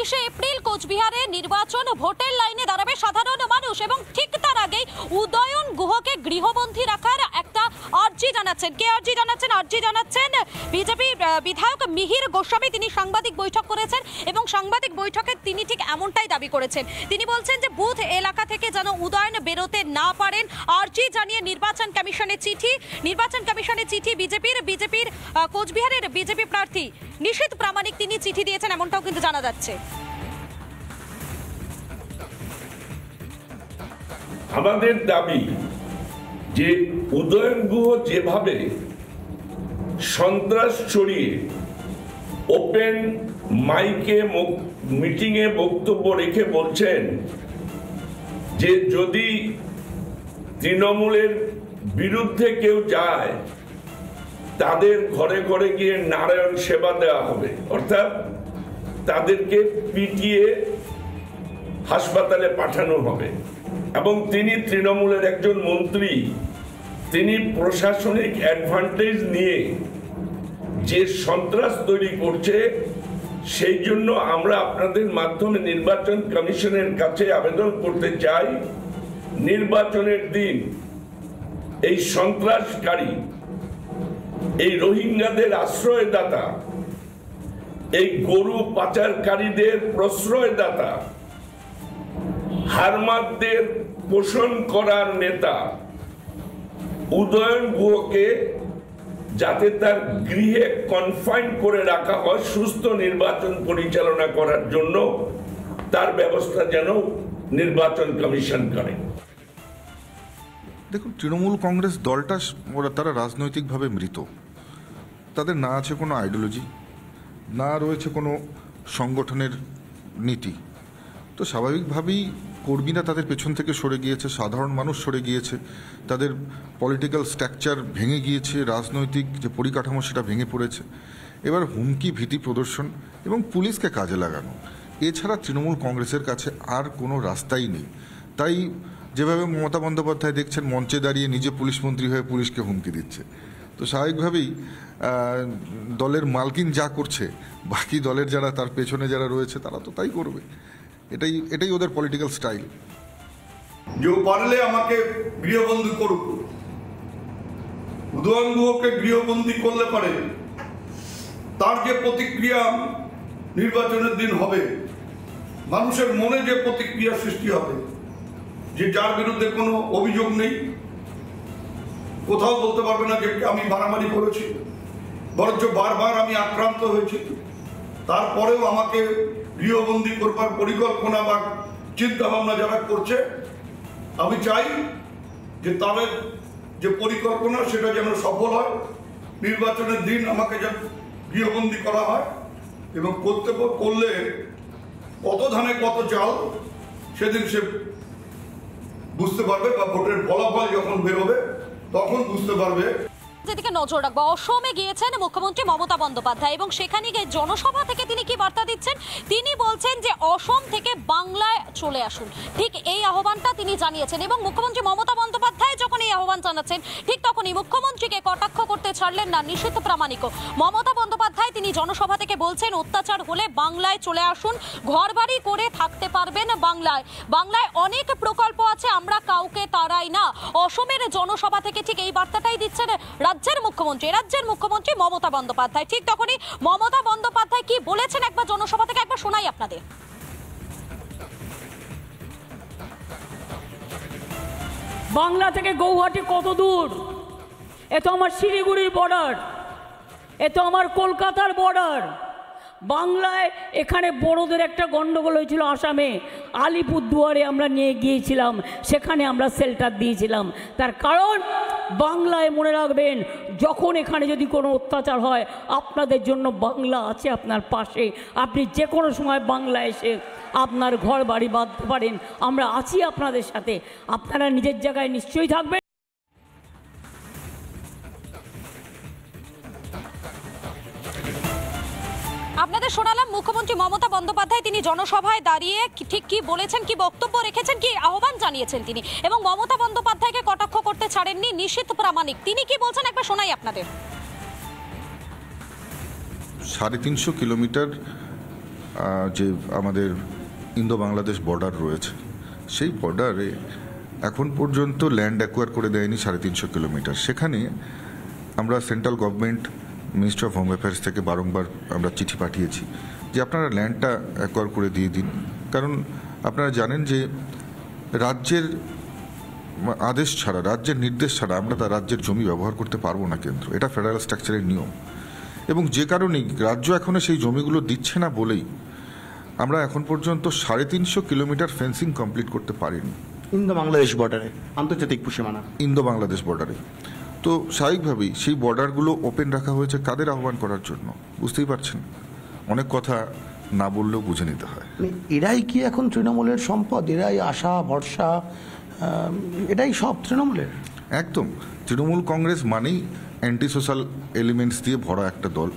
23শে April কোচবিহারে নির্বাচন, ভোটের লাইনে দাঁড়াবে সাধারণ মানুষ এবং ঠিক তার আগেই উদয়ন গুহকে গৃহবন্দী রাখার একটা আর্জি জানাচ্ছেন। কে আর্জি জানাচ্ছেন? আর্জি জানাচ্ছেন বিজেপি বিধায়ক মিহির গোস্বামী। তিনি সাংবাদিক বৈঠক করেছেন এবং সাংবাদিক বৈঠকে তিনি ঠিক এমনটাই দাবি করেছেন। তিনি বলছেন যে বুথ এলাকা থেকে যেন উদয়ন বেরোতে না পারেন, আর্জি জানিয়ে নির্বাচন কমিশনের চিঠি বিজেপির কোচবিহারের বিজেপি প্রার্থী নিশীথ প্রামাণিক তিনি চিঠি দিয়েছেন, এমনটাও কিন্তু জানা যাচ্ছে। আমাদের দাবি যে উদয়ন গুহ যেভাবে সন্ত্রাস ছড়িয়ে ওপেন মাইকে মিটিংয়ে বক্তব্য রেখে বলছেন যে যদি তৃণমূলের বিরুদ্ধে কেউ যায় তাদের ঘরে ঘরে গিয়ে নারায়ণ সেবা দেওয়া হবে, অর্থাৎ তাদেরকে পিটিয়ে হাসপাতালে পাঠানো হবে। এবং তিনি তৃণমূলের একজন মন্ত্রী, তিনি প্রশাসনিক অ্যাডভান্টেজ নিয়ে যে সন্ত্রাস তৈরি করছে, সেই জন্য আমরা আপনাদের মাধ্যমে নির্বাচন কমিশনের কাছে আবেদন করতে চাই, নির্বাচনের দিন এই সন্ত্রাসকারী, এই রোহিঙ্গাদের আশ্রয়দাতা, এই গরু পাচারকারীদের প্রশ্রয়দাতা, হারমাদদের পোষণ করার নেতা উদয়ন গুহকে যাতে তার গৃহে কনফাইন করে রাখা হয় সুস্থ নির্বাচন পরিচালনা করার জন্য, তার ব্যবস্থা যেন নির্বাচন কমিশন করে। দেখুন, তৃণমূল কংগ্রেস দলটা তারা রাজনৈতিকভাবে মৃত। তাদের না আছে কোনো আইডিওলজি, না রয়েছে কোনো সংগঠনের নীতি। তো স্বাভাবিকভাবেই কর্মীরা তাদের পেছন থেকে সরে গিয়েছে, সাধারণ মানুষ সরে গিয়েছে, তাদের পলিটিক্যাল স্ট্রাকচার ভেঙে গিয়েছে, রাজনৈতিক যে পরিকাঠামো সেটা ভেঙে পড়েছে। এবার হুমকি, ভীতি প্রদর্শন এবং পুলিশকে কাজে লাগানো, এছাড়া তৃণমূল কংগ্রেসের কাছে আর কোনো রাস্তাই নেই। তাই যেভাবে মমতা বন্দ্যোপাধ্যায় দেখছেন মঞ্চে দাঁড়িয়ে নিজে পুলিশ মন্ত্রী হয়ে পুলিশকে হুমকি দিচ্ছে, তো স্বাভাবিকভাবেই দলের মালকিন যা করছে বাকি দলের যারা তার পেছনে যারা রয়েছে তারা তো তাই করবে। এটাই ওদের পলিটিক্যাল স্টাইল। যে পারলে আমাকে গৃহবন্দী করুক, উদয়ন গুহকে গৃহবন্দী করলে পারে তার যে প্রতিক্রিয়া নির্বাচনের দিন হবে, মানুষের মনে যে প্রতিক্রিয়া সৃষ্টি হবে, যে যার বিরুদ্ধে কোনো অভিযোগ নেই, কোথাও বলতে পারবে না যে আমি মারামারি করেছি, বরঞ্চ বারবার আমি আক্রান্ত হয়েছি, তারপরেও আমাকে গৃহবন্দী করবার পরিকল্পনা বা চিন্তা ভাবনা যারা করছে, আমি চাই যে তাদের যে পরিকল্পনা সেটা যেন সফল হয়, নির্বাচনের দিন আমাকে যেন গৃহবন্দী করা হয় এবং করলে কত ধানে কত চাল সেদিন সে বুঝতে পারবে, বা ভোটের ফলাফল যখন বেরোবে তখন বুঝতে পারবে। যেদিকে নজর রাখবো, অসমে গিয়েছেন মুখ্যমন্ত্রী মমতা বন্দ্যোপাধ্যায় এবং সেখানে গিয়ে জনসভা থেকে তিনি কি বার্তা দিচ্ছেন? তিনি বলছেন যে অসম থেকে বাংলায় চলে আসুন, ঠিক এই আহ্বানটা তিনি জানিয়েছেন। এবং মুখ্যমন্ত্রী মমতা বন্দ্যোপাধ্যায় যখন এই আহ্বান জানাচ্ছেন, ঠিক তখনই মুখ্যমন্ত্রীকে কটাক্ষ করতে ছাড়লেন না নিশীথ প্রামাণিকও। মমতা বন্দ্যোপাধ্যায় তিনি জনসভা থেকে বলছেন অত্যাচার হলে বাংলায় চলে আসুন, ঘরবাড়ি করে থাকতে পারবেন বাংলায়, বাংলায় অনেক প্রকল্প আছে, আমরা কাউকে তাড়াই না। অসমের জনসভা থেকে ঠিক এই বার্তাটাই দিচ্ছেন রাজ্যের মুখ্যমন্ত্রী মমতা বন্দ্যোপাধ্যায়। ঠিক তখনই মমতা বন্দ্যোপাধ্যায় কি বলেছেন একবার জনসভা থেকে একবার শোনাই আপনাদের। বাংলা থেকে গৌহাটি কত দূর? এ তো আমার শিলিগুড়ির বর্ডার, এ তো আমার কলকাতার বর্ডার। বাংলায় এখানে বড়দের একটা গন্ডগোল হয়েছিল আসামে, আলিপুরদুয়ারে আমরা নিয়ে গিয়েছিলাম, সেখানে আমরা শেল্টার দিয়েছিলাম। তার কারণ বাংলায় মনে রাখবেন, যখন এখানে যদি কোনো অত্যাচার হয় আপনাদের জন্য বাংলা আছে আপনার পাশে, আপনি যে কোনো সময় বাংলা এসে আপনার ঘর বাড়ি বাঁধতে পারেন, আমরা আছি আপনাদের সাথে, আপনারা নিজের জায়গায় নিশ্চয়ই থাকবেন। আপনাদের শোনালাম মুখ্যমন্ত্রী মমতা বন্দ্যোপাধ্যায় তিনি জনসভায় দাঁড়িয়ে ঠিক কি বলেছেন, কি বক্তব্য রেখেছেন, কি আহ্বান জানিয়েছেন তিনি। এবং মমতা বন্দ্যোপাধ্যায়কে কটাক্ষ করতে ছাড়েননি নিশীথ প্রামাণিক, তিনি কি বলছেন একবার শোনাই আপনাদের। 350 কিলোমিটার যে আমাদের ইন্দো বাংলাদেশ বর্ডার রয়েছে, সেই বর্ডারে এখন পর্যন্ত ল্যান্ড অ্যাকোয়ার করে দেয়নি 350 কিলোমিটার। সেখানে আমরা central government, ministry of home affairs থেকে বারংবার আমরা চিঠি পাঠিয়েছি যে আপনারা ল্যান্ডটা অ্যাকোয়ার করে দিয়ে দিন। কারণ আপনারা জানেন যে রাজ্যের আদেশ ছাড়া, রাজ্যের নির্দেশ ছাড়া আমরা তার রাজ্যের জমি ব্যবহার করতে পারবো না কেন্দ্র, এটা ফেডারেল স্ট্রাকচারের নিয়ম। এবং যে কারণেই রাজ্য এখনও সেই জমিগুলো দিচ্ছে না বলেই আমরা এখন পর্যন্ত 350 কিলোমিটার ফেন্সিং কমপ্লিট করতে পারিনি ইন্দো বাংলাদেশ বর্ডারে, আন্তর্জাতিক সীমানা ইন্দো বাংলাদেশ বর্ডারে। তো স্বাভাবিকভাবেই সেই বর্ডারগুলো ওপেন রাখা হয়েছে কাদের আহ্বান করার জন্য? বুঝতেই পারছেন, অনেক কথা না বললেও বুঝে নিতে হয়। মানে এরাই কি এখন তৃণমূলের সম্পদ? এরাই আশা ভরসা, এটাই সব তৃণমূলের? একদম, তৃণমূল কংগ্রেস মানেই অ্যান্টি সোশ্যাল এলিমেন্টস দিয়ে ভরা একটা দল।